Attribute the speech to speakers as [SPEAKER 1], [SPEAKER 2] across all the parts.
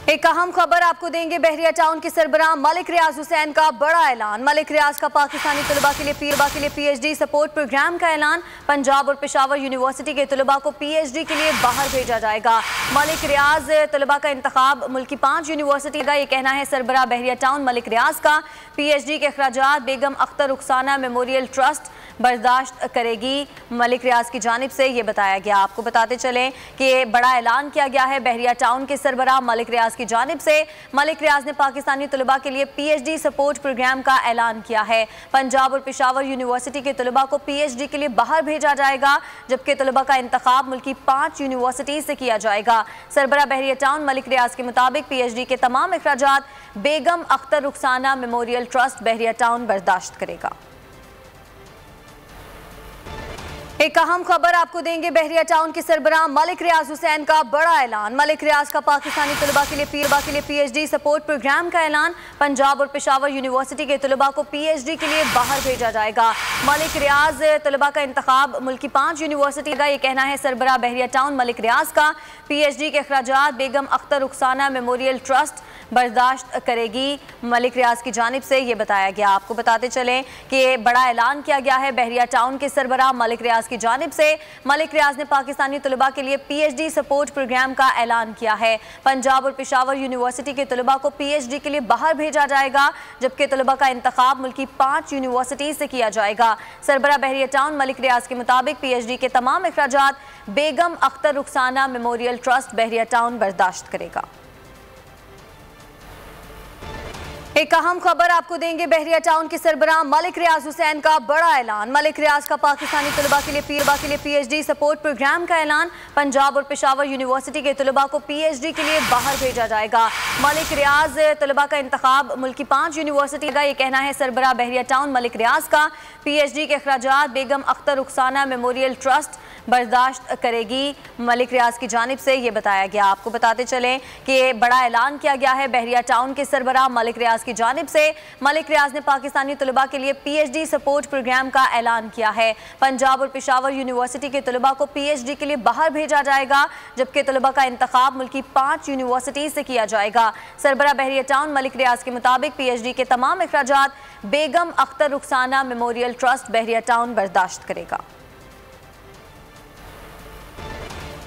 [SPEAKER 1] एक अहम खबर आपको देंगे। बहरिया टाउन के सरबराह मलिक रियाज हुसैन का बड़ा ऐलान। मलिक रियाज का पाकिस्तानी तलबा के लिए PhD सपोर्ट प्रोग्राम का ऐलान। पंजाब और पेशावर यूनिवर्सिटी के तलबा को PhD के लिए बाहर भेजा जाएगा। मलिक रियाज तलबा का इंतखाब मुल्क की 5 यूनिवर्सिटी का, ये कहना है सरबराह बहरिया टाउन मलिक रियाज का। PhD के अखराजात बेगम अख्तर रुखसाना मेमोरियल ट्रस्ट बर्दाश्त करेगी। मलिक रियाज की जानिब से ये बताया गया। आपको बताते चलें कि बड़ा ऐलान किया गया है बहरिया टाउन के सरबराह मलिक रियाज की जानिब से। मलिक रियाज ने पाकिस्तानी तलबा के लिए PhD सपोर्ट प्रोग्राम का ऐलान किया है। पंजाब और पेशावर यूनिवर्सिटी के तलबा को PhD के लिए बाहर भेजा जाएगा, जबकि तलबा का इंतखाब मुल्क की 5 यूनिवर्सिटी से किया जाएगा। सरबराह बहरिया टाउन मलिक रियाज के मुताबिक PhD के तमाम अखराजात बेगम अख्तर रुखसाना मेमोरियल ट्रस्ट बहरिया टाउन बर्दाश्त करेगा। एक अहम खबर आपको देंगे। बहरिया टाउन के सरबराह मलिक रियाज हुसैन का बड़ा ऐलान। मलिक रियाज का पाकिस्तानी तलबा के लिए PhD सपोर्ट प्रोग्राम का ऐलान। पंजाब और पेशावर यूनिवर्सिटी के तलबा को PhD के लिए बाहर भेजा जाएगा। मलिक रियाज तलबा का इंतखाब मुल्क की 5 यूनिवर्सिटी का, ये कहना है सरबराह बहरिया टाउन मलिक रियाज का। PhD के अखराजात बेगम अख्तर रुखसाना मेमोरियल ट्रस्ट बर्दाश्त करेगी। मलिक रियाज की जानिब से ये बताया गया। आपको बताते चलें कि बड़ा ऐलान किया गया है बहरिया टाउन के सरबराह मलिक रियाज की जानिब से। मलिक रियाज ने पाकिस्तानी तलबा के लिए PhD सपोर्ट प्रोग्राम का ऐलान किया है। पंजाब और पेशावर यूनिवर्सिटी के तलबा को PhD के लिए बाहर भेजा जाएगा, जबकि तलबा का इंतखाब मुल्क की 5 यूनिवर्सिटी से किया जाएगा। सरबराह बहरिया टाउन मलिक रियाज के मुताबिक PhD के तमाम अखराजात बेगम अख्तर रुखसाना मेमोरियल ट्रस्ट बहरिया टाउन बर्दाश्त करेगा। एक अहम खबर आपको देंगे। बहरिया टाउन के सरबराह मलिक रियाज हुसैन का बड़ा ऐलान। मलिक रियाज का पाकिस्तानी तलबा के लिए PhD सपोर्ट प्रोग्राम का ऐलान। पंजाब और पेशावर यूनिवर्सिटी के तलबा को PhD के लिए बाहर भेजा जाएगा। मलिक रियाज तलबा का इंतखाब मुल्क की 5 यूनिवर्सिटी का, ये कहना है सरबराह बहरिया टाउन मलिक रियाज का। PhD के अखराजात बेगम अख्तर रुखसाना मेमोरियल ट्रस्ट बर्दाश्त करेगी। मलिक रियाज की जानिब से ये बताया गया। आपको बताते चलें कि बड़ा ऐलान किया गया है बहरिया टाउन के सरबराह मलिक रियाज की जानिब से। मलिक रियाज ने पाकिस्तानी तलबा के लिए PhD सपोर्ट प्रोग्राम का ऐलान किया है। पंजाब और पेशावर यूनिवर्सिटी के तलबा को PhD के लिए बाहर भेजा जाएगा, जबकि तलबा का इंतखाब मुल्क की 5 यूनिवर्सिटी से किया जाएगा। सरबराह बहरिया टाउन मलिक रियाज के मुताबिक PhD के तमाम अखराजात बेगम अख्तर रुखसाना मेमोरियल ट्रस्ट बहरिया टाउन बर्दाश्त करेगा।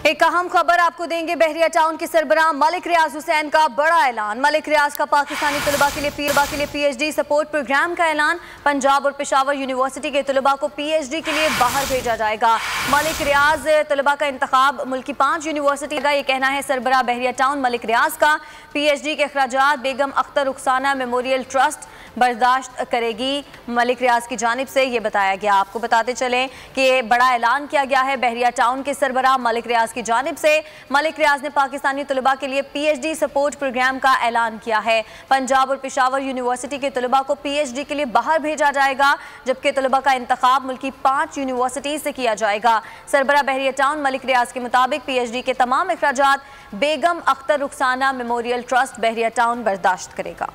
[SPEAKER 1] एक अहम खबर आपको देंगे। बहरिया टाउन के सरबराह मलिक रियाज हुसैन का बड़ा ऐलान। मलिक रियाज का पाकिस्तानी तलबा के लिए PhD सपोर्ट प्रोग्राम का ऐलान। पंजाब और पेशावर यूनिवर्सिटी के तलबा को PhD के लिए बाहर भेजा जाएगा। मलिक रियाज तलबा का इंतखाब मुल्क की 5 यूनिवर्सिटी का, ये कहना है सरबराह बहरिया टाउन मलिक रियाज का। PhD के अखराजात बेगम अख्तर रुखसाना मेमोरियल ट्रस्ट बर्दाश्त करेगी। मलिक रियाज की जानिब से ये बताया गया। आपको बताते चलें कि बड़ा ऐलान किया गया है बहरिया टाउन के सरबराह मलिक रियाज की जानिब से। मलिक रियाज ने पाकिस्तानी तलबा के लिए PhD सपोर्ट प्रोग्राम का ऐलान किया है। पंजाब और पेशावर यूनिवर्सिटी के तलबा को PhD के लिए बाहर भेजा जाएगा, जबकि तलबा का इंतखाब मुल्क की 5 यूनिवर्सिटी से किया जाएगा। सरबराह बहरिया टाउन मलिक रियाज के मुताबिक PhD के तमाम अखराजात बेगम अख्तर रुखसाना मेमोरियल ट्रस्ट बहरिया टाउन बर्दाश्त करेगा।